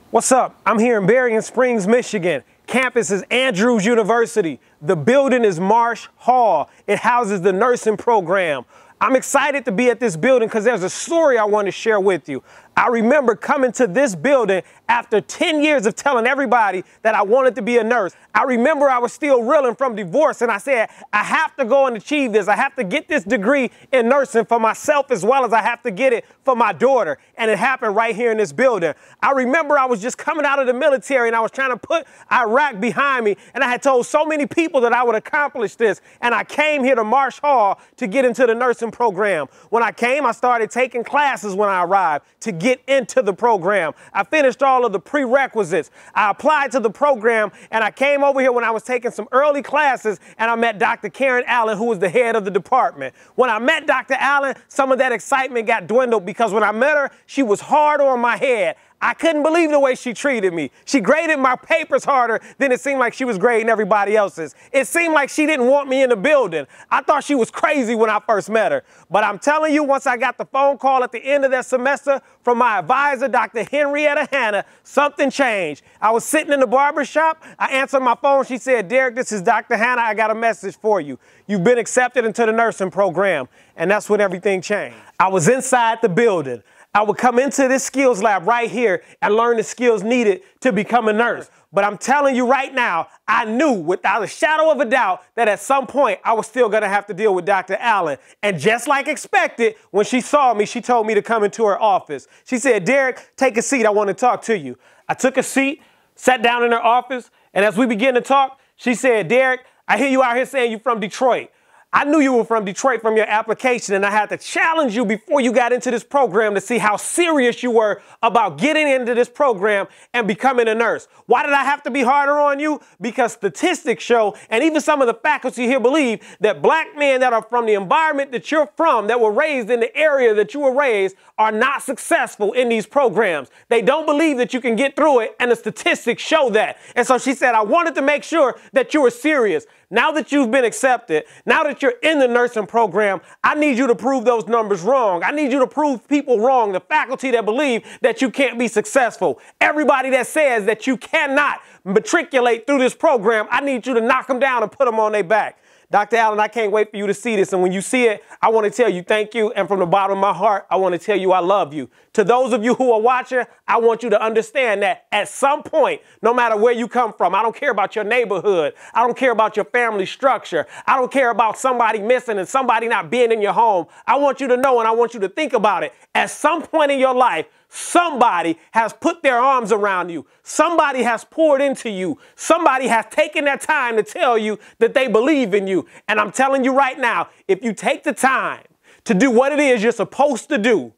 What's up? I'm here in Berrien Springs, Michigan. Campus is Andrews University. The building is Marsh Hall. It houses the nursing program. I'm excited to be at this building because there's a story I want to share with you. I remember coming to this building after 10 years of telling everybody that I wanted to be a nurse. I remember I was still reeling from divorce and I said, I have to go and achieve this. I have to get this degree in nursing for myself as well as I have to get it for my daughter. And it happened right here in this building. I remember I was just coming out of the military and I was trying to put Iraq behind me. And I had told so many people that I would accomplish this. And I came here to Marsh Hall to get into the nursing program. When I came, I started taking classes when I arrived to get into the program. I finished all of the prerequisites. I applied to the program and I came over here when I was taking some early classes and I met Dr. Karen Allen, who was the head of the department. When I met Dr. Allen, some of that excitement got dwindled because when I met her, she was hard on my head. I couldn't believe the way she treated me. She graded my papers harder than it seemed like she was grading everybody else's. It seemed like she didn't want me in the building. I thought she was crazy when I first met her. But I'm telling you, once I got the phone call at the end of that semester from my advisor, Dr. Henrietta Hanna, something changed. I was sitting in the barber shop. I answered my phone. She said, Derek, this is Dr. Hanna. I got a message for you. You've been accepted into the nursing program. And that's when everything changed. I was inside the building. I would come into this skills lab right here and learn the skills needed to become a nurse. But I'm telling you right now, I knew without a shadow of a doubt that at some point I was still going to have to deal with Dr. Allen. And just like expected, when she saw me, she told me to come into her office. She said, Derek, take a seat. I want to talk to you. I took a seat, sat down in her office, and as we began to talk, she said, Derek, I hear you out here saying you're from Detroit. I knew you were from Detroit from your application, and I had to challenge you before you got into this program to see how serious you were about getting into this program and becoming a nurse. Why did I have to be harder on you? Because statistics show, and even some of the faculty here believe, that black men that are from the environment that you're from, that were raised in the area that you were raised, are not successful in these programs. They don't believe that you can get through it, and the statistics show that. And so she said, I wanted to make sure that you were serious. Now that you've been accepted, now that you're in the nursing program, I need you to prove those numbers wrong. I need you to prove people wrong, the faculty that believe that you can't be successful. Everybody that says that you cannot matriculate through this program, I need you to knock them down and put them on their back. Dr. Allen, I can't wait for you to see this. And when you see it, I want to tell you thank you. And from the bottom of my heart, I want to tell you I love you. To those of you who are watching, I want you to understand that at some point, no matter where you come from, I don't care about your neighborhood. I don't care about your family structure. I don't care about somebody missing and somebody not being in your home. I want you to know and I want you to think about it. At some point in your life, somebody has put their arms around you. Somebody has poured into you. Somebody has taken their time to tell you that they believe in you. And I'm telling you right now, if you take the time to do what it is you're supposed to do,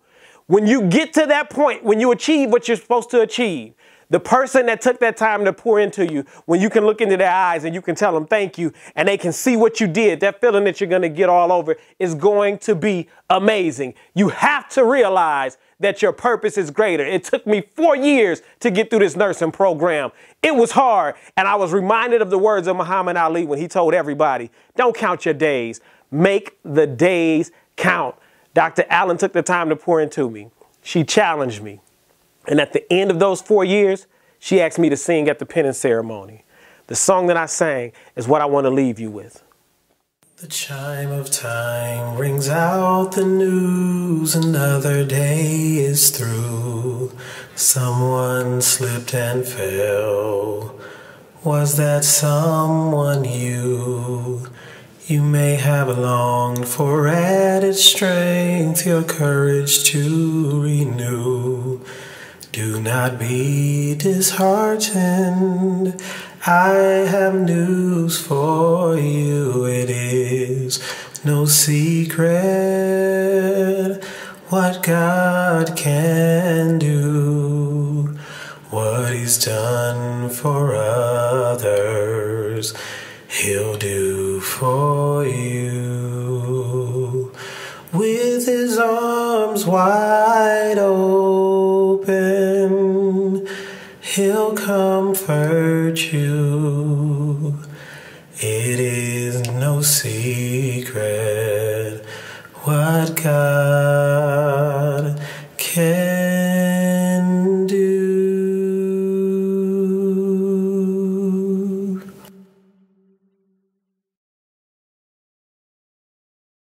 when you get to that point, when you achieve what you're supposed to achieve, the person that took that time to pour into you, when you can look into their eyes and you can tell them thank you and they can see what you did, that feeling that you're going to get all over is going to be amazing. You have to realize that your purpose is greater. It took me 4 years to get through this nursing program. It was hard. And I was reminded of the words of Muhammad Ali when he told everybody, don't count your days, make the days count. Dr. Allen took the time to pour into me. She challenged me. And at the end of those 4 years, she asked me to sing at the penance ceremony. The song that I sang is what I want to leave you with. The chime of time rings out the news, another day is through. Someone slipped and fell. Was that someone you? You may have longed for added strength, your courage to renew. Do not be disheartened. I have news for you. It is no secret what God can do. What He's done for others, He'll do for you. With His arms wide open, He'll comfort you. It is no secret what God